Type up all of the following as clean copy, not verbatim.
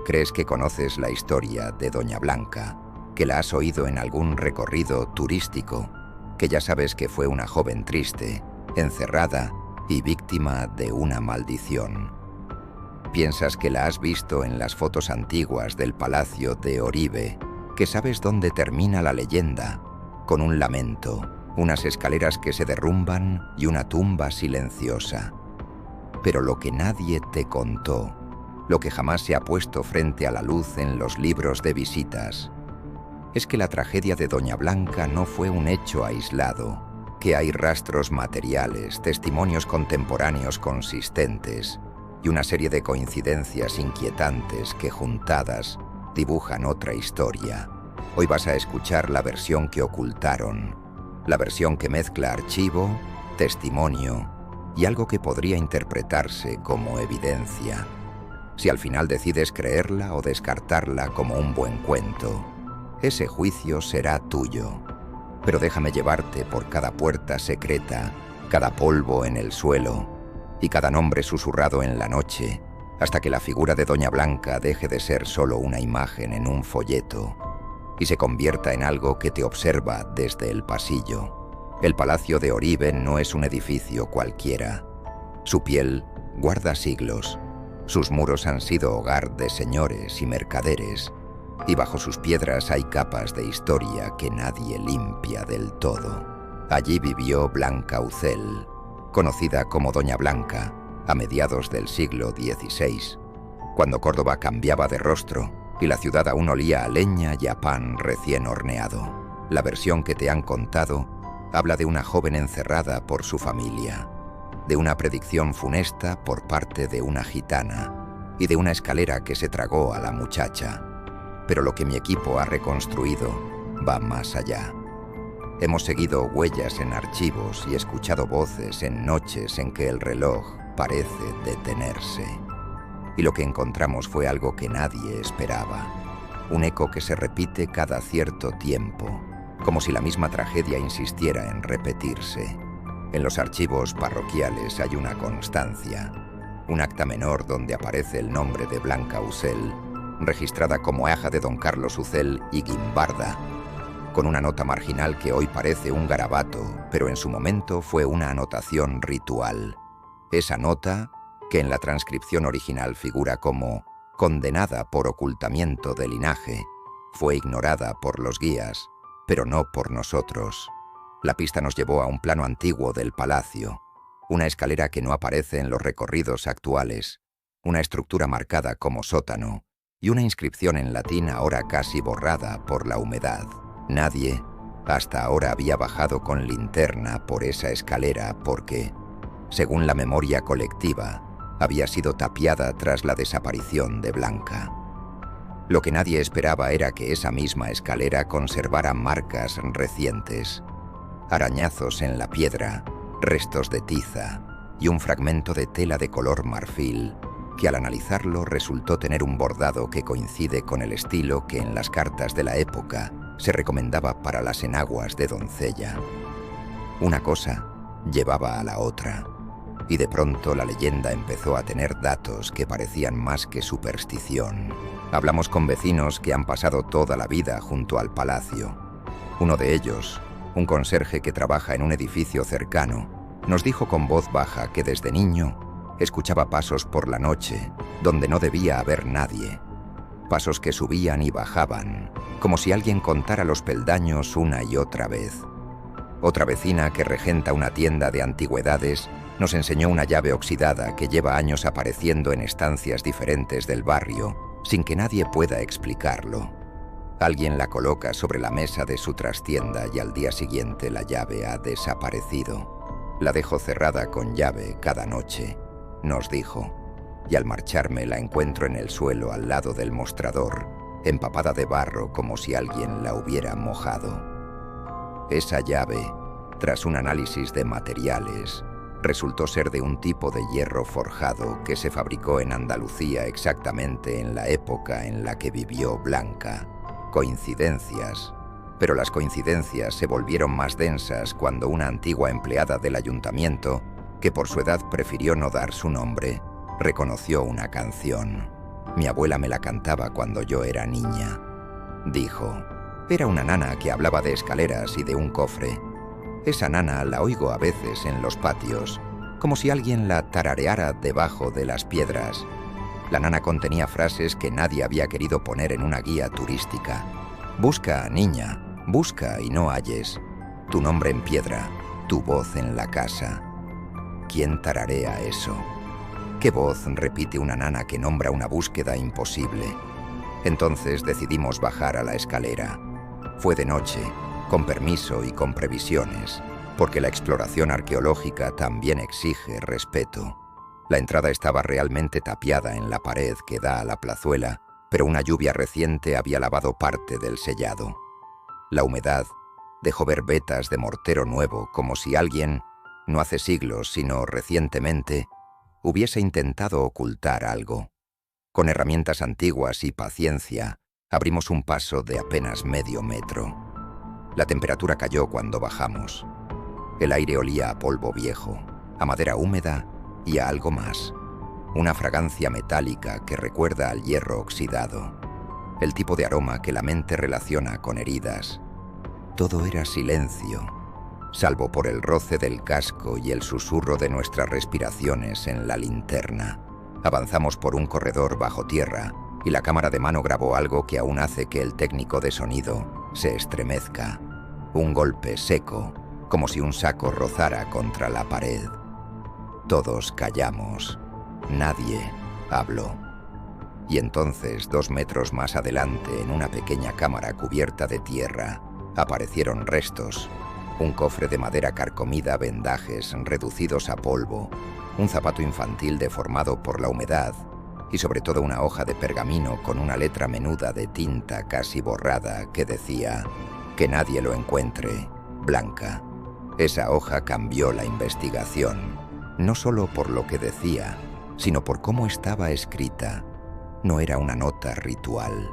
Crees que conoces la historia de Doña Blanca, que la has oído en algún recorrido turístico, que ya sabes que fue una joven triste, encerrada y víctima de una maldición. Piensas que la has visto en las fotos antiguas del Palacio de Oribe, que sabes dónde termina la leyenda, con un lamento, unas escaleras que se derrumban y una tumba silenciosa. Pero lo que nadie te contó, lo que jamás se ha puesto frente a la luz en los libros de visitas, es que la tragedia de Doña Blanca no fue un hecho aislado, que hay rastros materiales, testimonios contemporáneos consistentes y una serie de coincidencias inquietantes que juntadas dibujan otra historia. Hoy vas a escuchar la versión que ocultaron, la versión que mezcla archivo, testimonio y algo que podría interpretarse como evidencia. Si al final decides creerla o descartarla como un buen cuento, ese juicio será tuyo. Pero déjame llevarte por cada puerta secreta, cada polvo en el suelo y cada nombre susurrado en la noche, hasta que la figura de Doña Blanca deje de ser solo una imagen en un folleto y se convierta en algo que te observa desde el pasillo. El Palacio de Oribe no es un edificio cualquiera. Su piel guarda siglos. Sus muros han sido hogar de señores y mercaderes, y bajo sus piedras hay capas de historia que nadie limpia del todo. Allí vivió Blanca Ucel, conocida como Doña Blanca, a mediados del siglo XVI, cuando Córdoba cambiaba de rostro y la ciudad aún olía a leña y a pan recién horneado. La versión que te han contado habla de una joven encerrada por su familia, de una predicción funesta por parte de una gitana y de una escalera que se tragó a la muchacha. Pero lo que mi equipo ha reconstruido va más allá. Hemos seguido huellas en archivos y escuchado voces en noches en que el reloj parece detenerse. Y lo que encontramos fue algo que nadie esperaba, un eco que se repite cada cierto tiempo, como si la misma tragedia insistiera en repetirse. En los archivos parroquiales hay una constancia, un acta menor donde aparece el nombre de Blanca Ucel, registrada como hija de don Carlos Ucel y Guimbarda, con una nota marginal que hoy parece un garabato, pero en su momento fue una anotación ritual. Esa nota, que en la transcripción original figura como condenada por ocultamiento de linaje, fue ignorada por los guías, pero no por nosotros. La pista nos llevó a un plano antiguo del palacio, una escalera que no aparece en los recorridos actuales, una estructura marcada como sótano y una inscripción en latín ahora casi borrada por la humedad. Nadie hasta ahora había bajado con linterna por esa escalera porque, según la memoria colectiva, había sido tapiada tras la desaparición de Blanca. Lo que nadie esperaba era que esa misma escalera conservara marcas recientes, arañazos en la piedra, restos de tiza y un fragmento de tela de color marfil que al analizarlo resultó tener un bordado que coincide con el estilo que en las cartas de la época se recomendaba para las enaguas de doncella. Una cosa llevaba a la otra, y de pronto la leyenda empezó a tener datos que parecían más que superstición. Hablamos con vecinos que han pasado toda la vida junto al palacio. Uno de ellos, un conserje que trabaja en un edificio cercano, nos dijo con voz baja que desde niño escuchaba pasos por la noche donde no debía haber nadie. Pasos que subían y bajaban, como si alguien contara los peldaños una y otra vez. Otra vecina que regenta una tienda de antigüedades nos enseñó una llave oxidada que lleva años apareciendo en estancias diferentes del barrio, sin que nadie pueda explicarlo. Alguien la coloca sobre la mesa de su trastienda y al día siguiente la llave ha desaparecido. La dejo cerrada con llave cada noche, nos dijo, y al marcharme la encuentro en el suelo al lado del mostrador, empapada de barro como si alguien la hubiera mojado. Esa llave, tras un análisis de materiales, resultó ser de un tipo de hierro forjado que se fabricó en Andalucía exactamente en la época en la que vivió Blanca. Coincidencias, pero las coincidencias se volvieron más densas cuando una antigua empleada del ayuntamiento, que por su edad prefirió no dar su nombre, reconoció una canción. Mi abuela me la cantaba cuando yo era niña. Dijo, era una nana que hablaba de escaleras y de un cofre. Esa nana la oigo a veces en los patios, como si alguien la tarareara debajo de las piedras. La nana contenía frases que nadie había querido poner en una guía turística. Busca, niña, busca y no halles. Tu nombre en piedra, tu voz en la casa. ¿Quién tararea eso? ¿Qué voz repite una nana que nombra una búsqueda imposible? Entonces decidimos bajar a la escalera. Fue de noche, con permiso y con previsiones, porque la exploración arqueológica también exige respeto. La entrada estaba realmente tapiada en la pared que da a la plazuela, pero una lluvia reciente había lavado parte del sellado. La humedad dejó ver vetas de mortero nuevo, como si alguien, no hace siglos sino recientemente, hubiese intentado ocultar algo. Con herramientas antiguas y paciencia, abrimos un paso de apenas medio metro. La temperatura cayó cuando bajamos. El aire olía a polvo viejo, a madera húmeda y a algo más. Una fragancia metálica que recuerda al hierro oxidado. El tipo de aroma que la mente relaciona con heridas. Todo era silencio, salvo por el roce del casco y el susurro de nuestras respiraciones en la linterna. Avanzamos por un corredor bajo tierra y la cámara de mano grabó algo que aún hace que el técnico de sonido se estremezca. Un golpe seco, como si un saco rozara contra la pared. Todos callamos. Nadie habló. Y entonces, 2 metros más adelante, en una pequeña cámara cubierta de tierra, aparecieron restos. Un cofre de madera carcomida, vendajes reducidos a polvo, un zapato infantil deformado por la humedad y sobre todo una hoja de pergamino con una letra menuda de tinta casi borrada que decía «Que nadie lo encuentre, Blanca». Esa hoja cambió la investigación, no solo por lo que decía, sino por cómo estaba escrita. No era una nota ritual.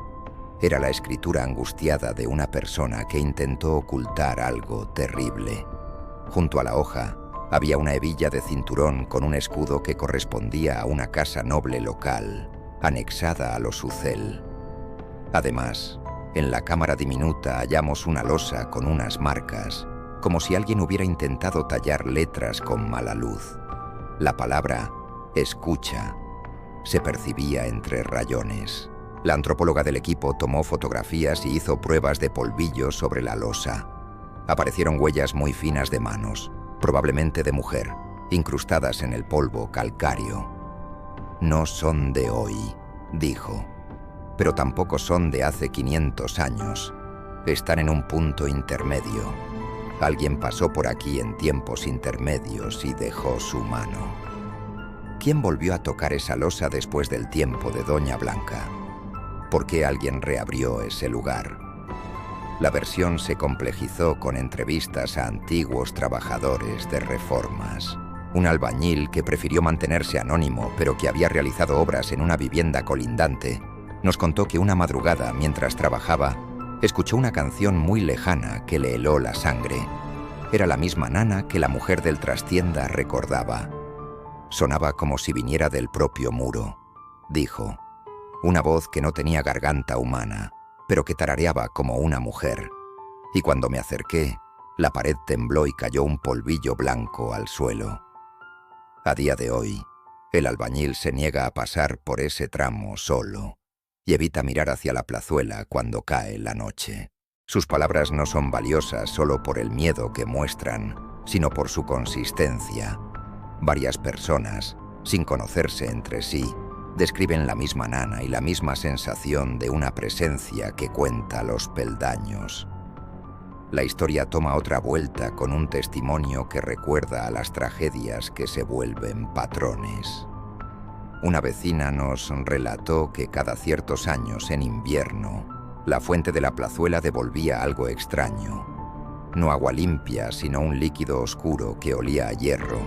Era la escritura angustiada de una persona que intentó ocultar algo terrible. Junto a la hoja había una hebilla de cinturón con un escudo que correspondía a una casa noble local, anexada a los Ucel. Además, en la cámara diminuta hallamos una losa con unas marcas, como si alguien hubiera intentado tallar letras con mala luz. La palabra «escucha» se percibía entre rayones. La antropóloga del equipo tomó fotografías y hizo pruebas de polvillo sobre la losa. Aparecieron huellas muy finas de manos, probablemente de mujer, incrustadas en el polvo calcáreo. «No son de hoy», dijo, «pero tampoco son de hace 500 años. Están en un punto intermedio. Alguien pasó por aquí en tiempos intermedios y dejó su mano». ¿Quién volvió a tocar esa losa después del tiempo de Doña Blanca? ¿Por qué alguien reabrió ese lugar? La versión se complejizó con entrevistas a antiguos trabajadores de reformas. Un albañil que prefirió mantenerse anónimo, pero que había realizado obras en una vivienda colindante, nos contó que una madrugada, mientras trabajaba, escuchó una canción muy lejana que le heló la sangre. Era la misma nana que la mujer del trastienda recordaba. Sonaba como si viniera del propio muro, dijo. Una voz que no tenía garganta humana, pero que tarareaba como una mujer. Y cuando me acerqué, la pared tembló y cayó un polvillo blanco al suelo. A día de hoy, el albañil se niega a pasar por ese tramo solo y evita mirar hacia la plazuela cuando cae la noche. Sus palabras no son valiosas solo por el miedo que muestran, sino por su consistencia. Varias personas, sin conocerse entre sí, describen la misma nana y la misma sensación de una presencia que cuenta los peldaños. La historia toma otra vuelta con un testimonio que recuerda a las tragedias que se vuelven patrones. Una vecina nos relató que cada ciertos años en invierno, la fuente de la plazuela devolvía algo extraño. No agua limpia, sino un líquido oscuro que olía a hierro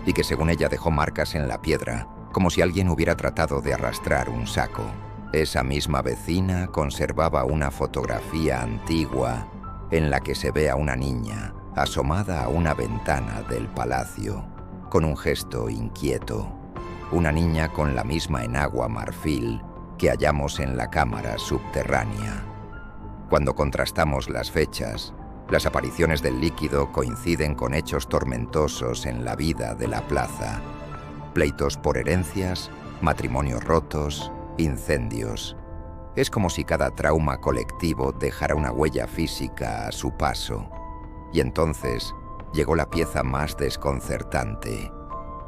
y que según ella dejó marcas en la piedra, como si alguien hubiera tratado de arrastrar un saco. Esa misma vecina conservaba una fotografía antigua en la que se ve a una niña asomada a una ventana del palacio, con un gesto inquieto. Una niña con la misma enagua marfil que hallamos en la cámara subterránea. Cuando contrastamos las fechas, las apariciones del líquido coinciden con hechos tormentosos en la vida de la plaza. Pleitos por herencias, matrimonios rotos, incendios. Es como si cada trauma colectivo dejara una huella física a su paso. Y entonces llegó la pieza más desconcertante.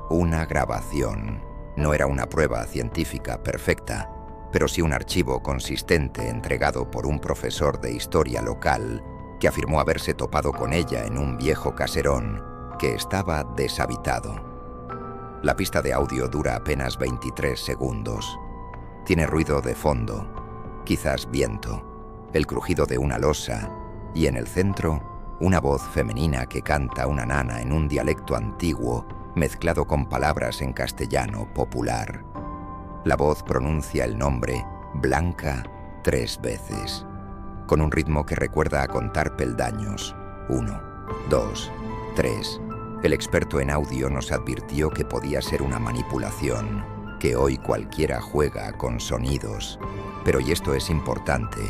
Una grabación. No era una prueba científica perfecta, pero sí un archivo consistente entregado por un profesor de historia local que afirmó haberse topado con ella en un viejo caserón que estaba deshabitado. La pista de audio dura apenas 23 segundos. Tiene ruido de fondo, quizás viento, el crujido de una losa y en el centro una voz femenina que canta una nana en un dialecto antiguo mezclado con palabras en castellano popular. La voz pronuncia el nombre Blanca 3 veces, con un ritmo que recuerda a contar peldaños. 1, 2, 3. El experto en audio nos advirtió que podía ser una manipulación, que hoy cualquiera juega con sonidos. Pero, y esto es importante,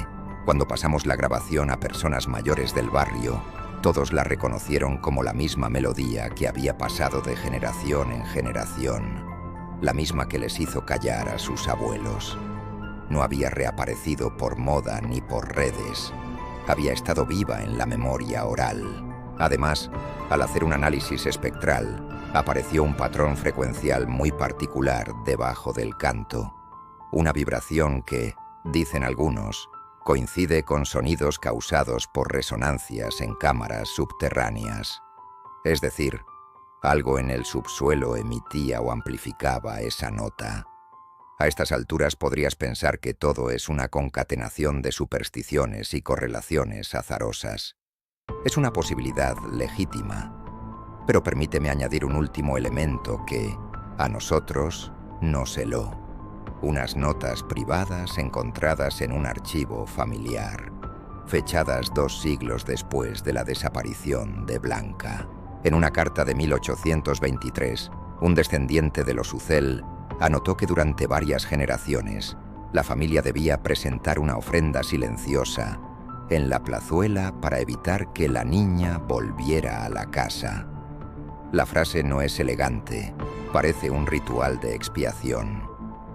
cuando pasamos la grabación a personas mayores del barrio, todos la reconocieron como la misma melodía que había pasado de generación en generación, la misma que les hizo callar a sus abuelos. No había reaparecido por moda ni por redes. Había estado viva en la memoria oral. Además, al hacer un análisis espectral, apareció un patrón frecuencial muy particular debajo del canto. Una vibración que, dicen algunos, coincide con sonidos causados por resonancias en cámaras subterráneas. Es decir, algo en el subsuelo emitía o amplificaba esa nota. A estas alturas podrías pensar que todo es una concatenación de supersticiones y correlaciones azarosas. Es una posibilidad legítima, pero permíteme añadir un último elemento que, a nosotros, nos heló. Unas notas privadas encontradas en un archivo familiar, fechadas 2 siglos después de la desaparición de Blanca. En una carta de 1823, un descendiente de los Ucel anotó que durante varias generaciones la familia debía presentar una ofrenda silenciosa en la plazuela para evitar que la niña volviera a la casa. La frase no es elegante, parece un ritual de expiación.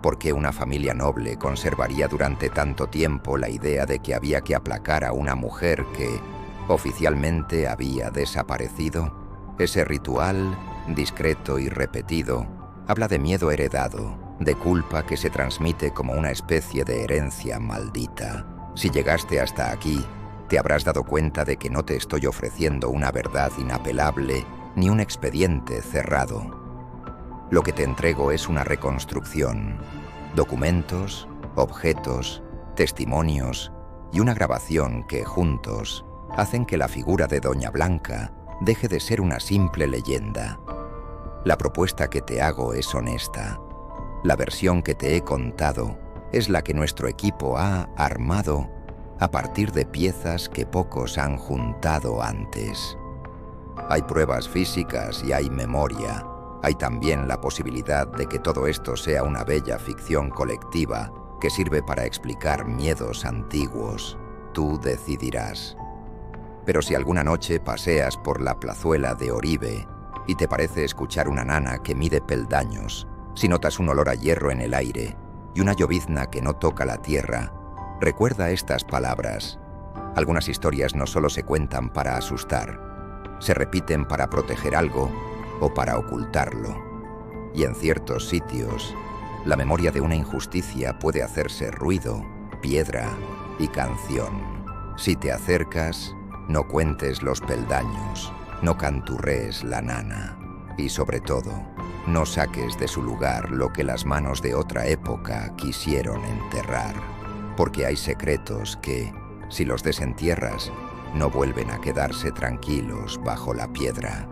¿Por qué una familia noble conservaría durante tanto tiempo la idea de que había que aplacar a una mujer que oficialmente había desaparecido? Ese ritual, discreto y repetido, habla de miedo heredado, de culpa que se transmite como una especie de herencia maldita. Si llegaste hasta aquí, te habrás dado cuenta de que no te estoy ofreciendo una verdad inapelable ni un expediente cerrado. Lo que te entrego es una reconstrucción, documentos, objetos, testimonios y una grabación que, juntos, hacen que la figura de Doña Blanca deje de ser una simple leyenda. La propuesta que te hago es honesta. La versión que te he contado es la que nuestro equipo ha armado a partir de piezas que pocos han juntado antes. Hay pruebas físicas y hay memoria. Hay también la posibilidad de que todo esto sea una bella ficción colectiva que sirve para explicar miedos antiguos. Tú decidirás. Pero si alguna noche paseas por la plazuela de Oribe y te parece escuchar una nana que mide peldaños, si notas un olor a hierro en el aire y una llovizna que no toca la tierra, recuerda estas palabras. Algunas historias no solo se cuentan para asustar, se repiten para proteger algo o para ocultarlo. Y en ciertos sitios, la memoria de una injusticia puede hacerse ruido, piedra y canción. Si te acercas, no cuentes los peldaños, no canturrees la nana y, sobre todo, no saques de su lugar lo que las manos de otra época quisieron enterrar, porque hay secretos que, si los desentierras, no vuelven a quedarse tranquilos bajo la piedra.